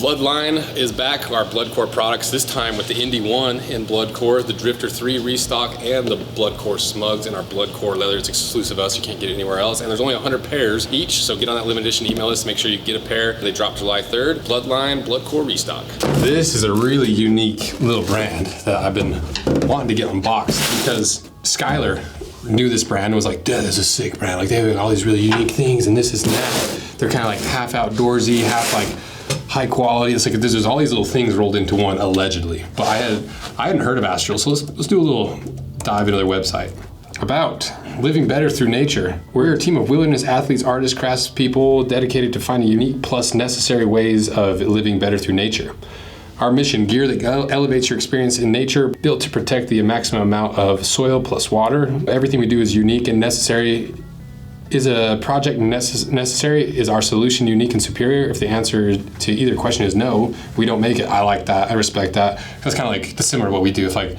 Bloodline is back, our Bloodcore products, this time with the Indy 1 in Bloodcore, the Drifter 3 restock, and the Bloodcore Smugs in our Bloodcore leather. It's exclusive to us, you can't get it anywhere else. And there's only 100 pairs each, so get on that limited edition email list, make sure you get a pair. They drop July 3rd. Bloodline, Bloodcore restock. This is a really unique little brand that I've been wanting to get unboxed because Skylar knew this brand and was like, "Dude, this is a sick brand. Like, they have all these really unique things and this and that." They're kind of like half outdoorsy, half like high quality. It's like there's all these little things rolled into one, allegedly. But I hadn't heard of Astral, so let's do a little dive into their website. About living better through nature. We're a team of wilderness athletes, artists, craftspeople dedicated to finding unique plus necessary ways of living better through nature. Our mission, gear that elevates your experience in nature, built to protect the maximum amount of soil plus water. Everything we do is unique and necessary. Is a project necessary? Is our solution unique and superior? If the answer to either question is no, we don't make it. I like that. I respect that. That's kind of like similar to what we do. If I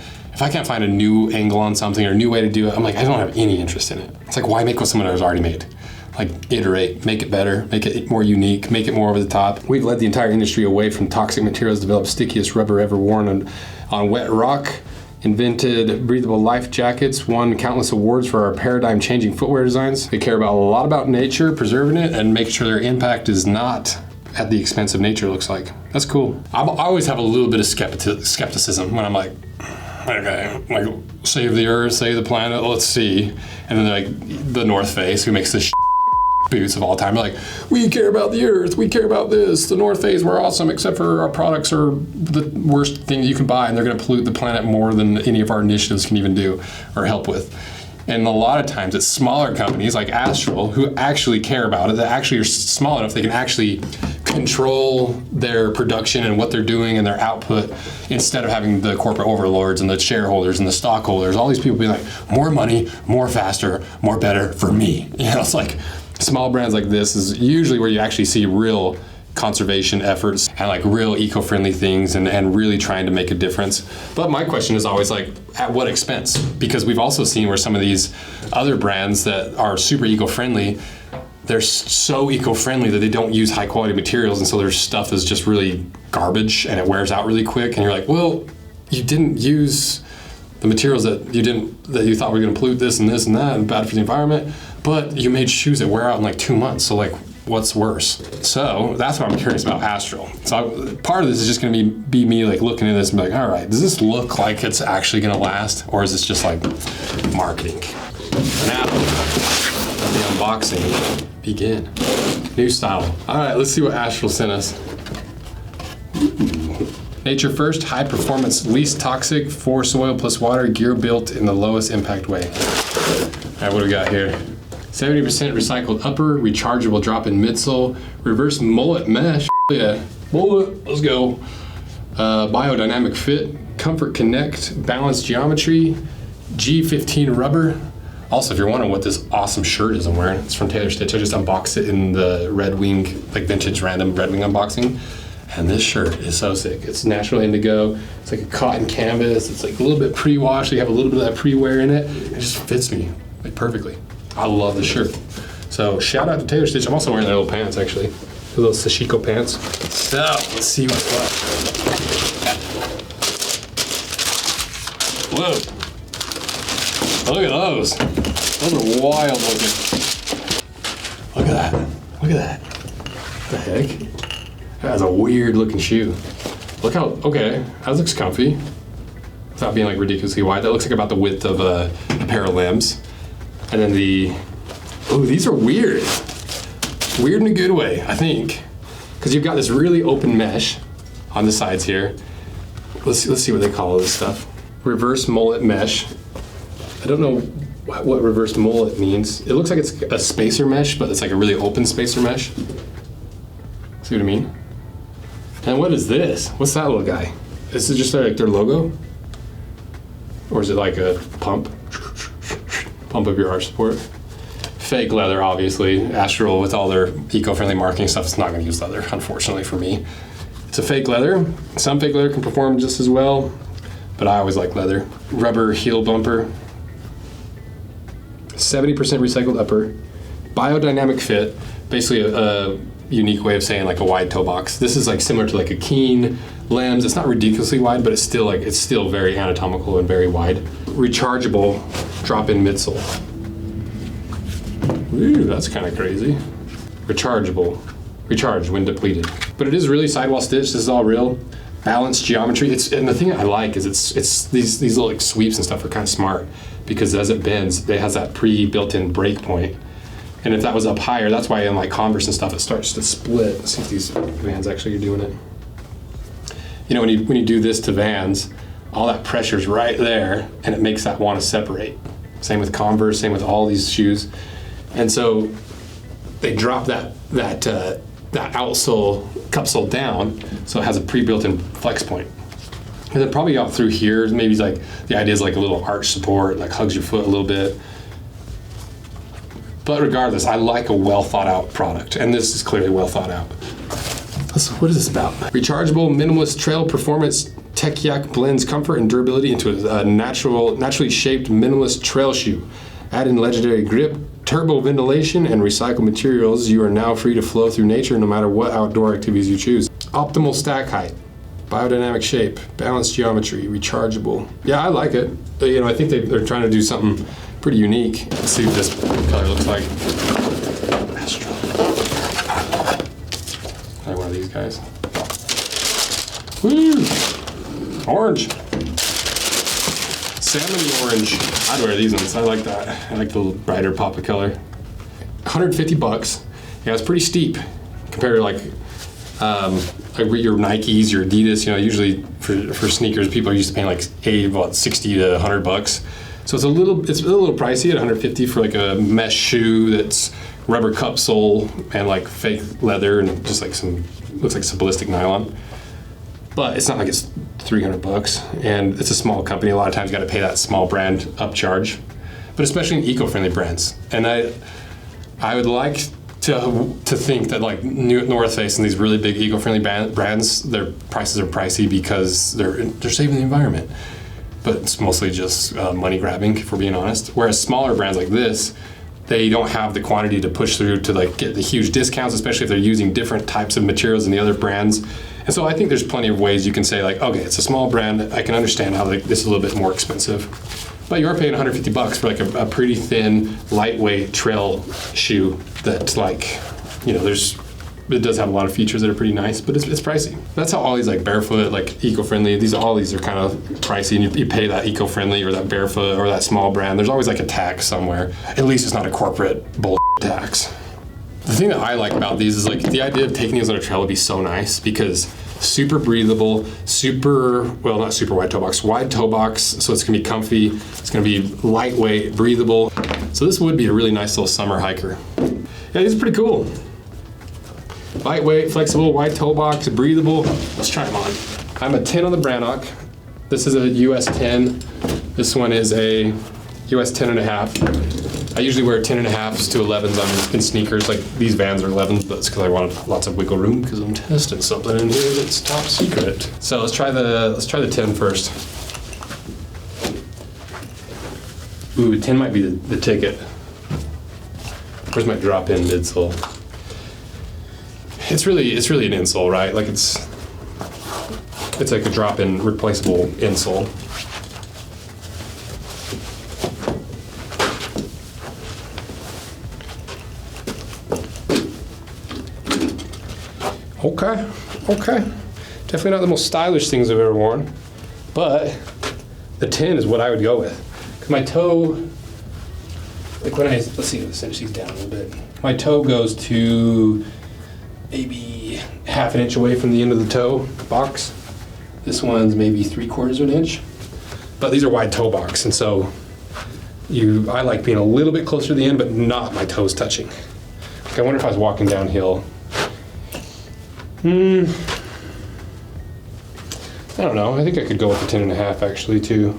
can't find a new angle on something or a new way to do it, I'm like, I don't have any interest in it. It's like, why make what someone has already made? Like, iterate, make it better, make it more unique, make it more over the top. We've led the entire industry away from toxic materials, developed stickiest rubber ever worn on wet rock, invented breathable life jackets, won countless awards for our paradigm-changing footwear designs. They care about a lot about nature, preserving it, and making sure their impact is not at the expense of nature, looks like. That's cool. I always have a little bit of skepticism when I'm like, okay, like, save the earth, save the planet, let's see. And then they're like, the North Face, who makes this boots of all time, like, we care about the earth, we care about this, the North Face, we're awesome, except for our products are the worst thing you can buy, and they're going to pollute the planet more than any of our initiatives can even do or help with. And a lot of times it's smaller companies like Astral who actually care about it, that actually are small enough they can actually control their production and what they're doing and their output, instead of having the corporate overlords and the shareholders and the stockholders, all these people being like, more money, more faster, more better for me. You know, it's like, small brands like this is usually where you actually see real conservation efforts and like real eco-friendly things and really trying to make a difference. But my question is always like, at what expense? Because we've also seen where some of these other brands that are super eco-friendly, they're so eco-friendly that they don't use high quality materials, and so their stuff is just really garbage and it wears out really quick, and you're like, well, you didn't use the materials that you thought were going to pollute this and that and bad for the environment, but you made shoes that wear out in like 2 months. So like, what's worse? So that's what I'm curious about Astral. So part of this is just going to be me like looking at this and be like, all right, does this look like it's actually going to last, or is this just like marketing? Now, let the unboxing begin. New style. All right, let's see what Astral sent us. Nature first, high performance, least toxic, for soil plus water, gear built in the lowest impact way. All right, what do we got here? 70% recycled upper, rechargeable drop-in midsole, reverse mullet mesh, yeah, mullet, let's go. Biodynamic fit, comfort connect, balanced geometry, G15 rubber. Also, if you're wondering what this awesome shirt is I'm wearing, it's from Taylor Stitch. I just unboxed it in the Red Wing, like vintage random Red Wing unboxing. And this shirt is so sick. It's natural indigo. It's like a cotton canvas. It's like a little bit pre-washed. You have a little bit of that pre-wear in it. It just fits me like perfectly. I love the shirt. So shout out to Taylor Stitch. I'm also wearing their little pants actually. The little Sashiko pants. So let's see what's what. Whoa. Look at those. Those are wild looking. Look at that. Look at that. What the heck? That's a weird looking shoe. Look how, okay, that looks comfy. Without being like ridiculously wide. That looks like about the width of a pair of limbs. And then these are weird. Weird in a good way, I think. Because you've got this really open mesh on the sides here. Let's see what they call this stuff. Reverse mullet mesh. I don't know what reverse mullet means. It looks like it's a spacer mesh, but it's like a really open spacer mesh. See what I mean? And what is this? What's that little guy? Is it just like their logo? Or is it like a pump? Pump up your arch support. Fake leather, obviously. Astral, with all their eco-friendly marketing stuff, it's not going to use leather, unfortunately for me. It's a fake leather. Some fake leather can perform just as well, but I always like leather. Rubber heel bumper. 70% recycled upper. Biodynamic fit. Basically, unique way of saying like a wide toe box. This is like similar to like a Keen limbs. It's not ridiculously wide, but it's still very anatomical and very wide. Rechargeable drop-in midsole. Ooh, that's kind of crazy. Rechargeable, recharge when depleted. But it is really sidewall stitched. This is all real. Balanced geometry. And the thing I like is it's these little like sweeps and stuff are kind of smart, because as it bends, it has that pre-built-in break point. And if that was up higher, that's why in like Converse and stuff, it starts to split. Let's see if these Vans actually are doing it. You know, when you do this to Vans, all that pressure's right there, and it makes that want to separate. Same with Converse, same with all these shoes. And so they drop that outsole, cupsole down, so it has a pre-built-in flex point. And then probably out through here, maybe like the idea is like a little arch support, like hugs your foot a little bit. But regardless, I like a well thought out product, and this is clearly well thought out. What is this about? Rechargeable minimalist trail performance. Techyak blends comfort and durability into a naturally shaped minimalist trail shoe. Add in legendary grip, turbo ventilation, and recycled materials. You are now free to flow through nature no matter what outdoor activities you choose. Optimal stack height, biodynamic shape, balanced geometry, rechargeable. Yeah, I like it. You know, I think they're trying to do something pretty unique. Let's see what this color looks like. Astral. Try one of these guys. Woo! Orange. Salmon orange. I'd wear these ones. I like that. I like the little brighter pop of color. 150 bucks. Yeah, it's pretty steep compared to like your Nikes, your Adidas. You know, usually for sneakers, people are used to paying like 60 to 100 bucks. So it's a little pricey at 150 for like a mesh shoe that's rubber cup sole and like fake leather and just like looks like some ballistic nylon. But it's not like it's 300 bucks, and it's a small company. A lot of times you got to pay that small brand upcharge, but especially in eco-friendly brands. And I would like to think that like North Face and these really big eco-friendly brands, their prices are pricey because they're saving the environment. But it's mostly just money grabbing, if we're being honest. Whereas smaller brands like this, they don't have the quantity to push through to like get the huge discounts, especially if they're using different types of materials than the other brands. And so I think there's plenty of ways you can say like, okay, it's a small brand. I can understand how like, this is a little bit more expensive. But you are paying 150 bucks for like a pretty thin, lightweight trail shoe that like, you know, it does have a lot of features that are pretty nice, but it's pricey. That's how all these like barefoot, like eco-friendly, all these are kind of pricey, and you pay that eco-friendly or that barefoot or that small brand. There's always like a tax somewhere. At least it's not a corporate bull tax. The thing that I like about these is like the idea of taking these on a trail would be so nice because super breathable, not super wide toe box, wide toe box, so it's gonna be comfy, it's gonna be lightweight, breathable. So this would be a really nice little summer hiker. Yeah, these are pretty cool. Lightweight, flexible, wide toe box, breathable. Let's try them on. I'm a 10 on the Brannock. This is a US 10. This one is a US 10 and a half. I usually wear 10 and a halves to 11s in sneakers. Like these Vans are 11s, but it's because I wanted lots of wiggle room because I'm testing something in here that's top secret. So let's try the 10 first. Ooh, 10 might be the ticket. Where's my drop-in midsole? It's really an insole, right? Like it's like a drop-in replaceable insole. Okay. Definitely not the most stylish things I've ever worn, but the 10 is what I would go with. 'Cause my toe, like let's see, let's cinch these down a little bit. My toe goes to maybe half an inch away from the end of the toe box. This one's maybe 3/4 of an inch, but these are wide toe box, and so I like being a little bit closer to the end, but not my toes touching. Like I wonder if I was walking downhill. I don't know. I think I could go with the 10 and a half actually too.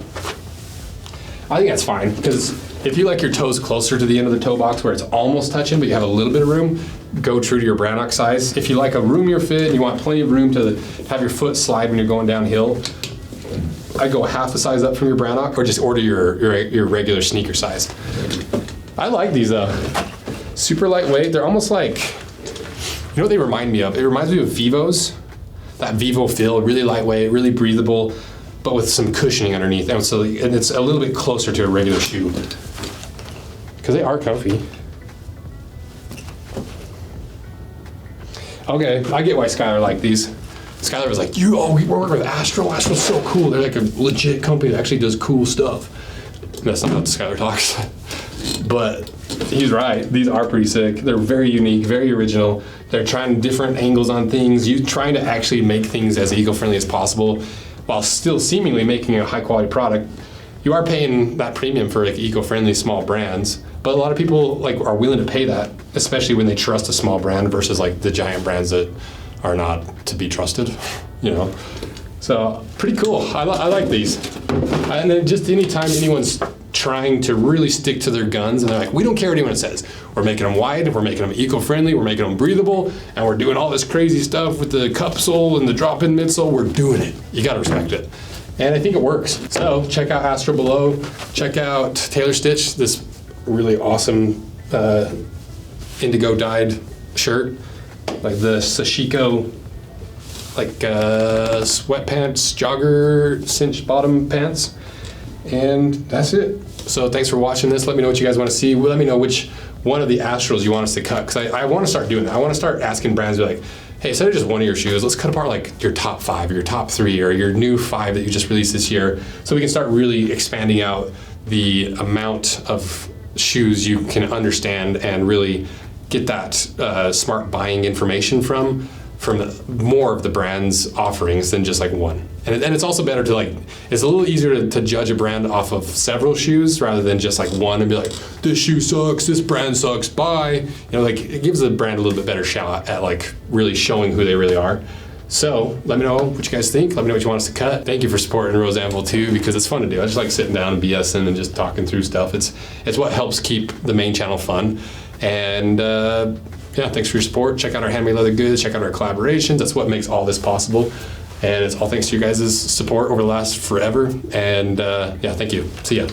I think that's fine because if you like your toes closer to the end of the toe box where it's almost touching but you have a little bit of room, go true to your Brannock size. If you like a roomier fit and you want plenty of room to have your foot slide when you're going downhill, I go half the size up from your Brannock or just order your regular sneaker size. I like these super lightweight. They're almost like, You know what they remind me of? It reminds me of Vivos. That Vivo feel, really lightweight, really breathable, but with some cushioning underneath. And so, and it's a little bit closer to a regular shoe. Because they are comfy. Okay, I get why Skylar liked these. Skylar was like, we're working with Astral. Astral's so cool. They're like a legit company that actually does cool stuff. And that's not how Skylar talks. But he's right. These are pretty sick. They're very unique, very original. They're trying different angles on things. You're trying to actually make things as eco-friendly as possible while still seemingly making a high-quality product. You are paying that premium for like eco-friendly small brands, but a lot of people like are willing to pay that, especially when they trust a small brand versus like the giant brands that are not to be trusted, you know. So pretty cool. I like these. And then just anytime anyone's trying to really stick to their guns and they're like, we don't care what anyone says. We're making them wide, we're making them eco-friendly, we're making them breathable, and we're doing all this crazy stuff with the cup sole and the drop-in midsole. We're doing it. You gotta respect it. And I think it works. So check out Astral below. Check out Taylor Stitch, this really awesome indigo dyed shirt, like the Sashiko, like sweatpants, jogger, cinched bottom pants. And that's it. So thanks for watching this. Let me know what you guys want to see. Let me know which one of the Astrals you want us to cut, because I want to start doing that. I want to start asking brands, be like, hey, instead of just one of your shoes, let's cut apart like your top 5 or your top 3 or your new 5 that you just released this year, so we can start really expanding out the amount of shoes you can understand and really get that smart buying information from more of the brand's offerings than just like one. And it's also better to like, it's a little easier to judge a brand off of several shoes rather than just like one and be like, this shoe sucks, this brand sucks, bye. You know, like it gives the brand a little bit better shot at like really showing who they really are. So let me know what you guys think. Let me know what you want us to cut. Thank you for supporting Rose Anvil too, because it's fun to do. I just like sitting down and BSing and just talking through stuff. It's what helps keep the main channel fun. And yeah, thanks for your support. Check out our handmade leather goods, check out our collaborations. That's what makes all this possible. And it's all thanks to you guys' support over the last forever. And yeah, thank you. See ya.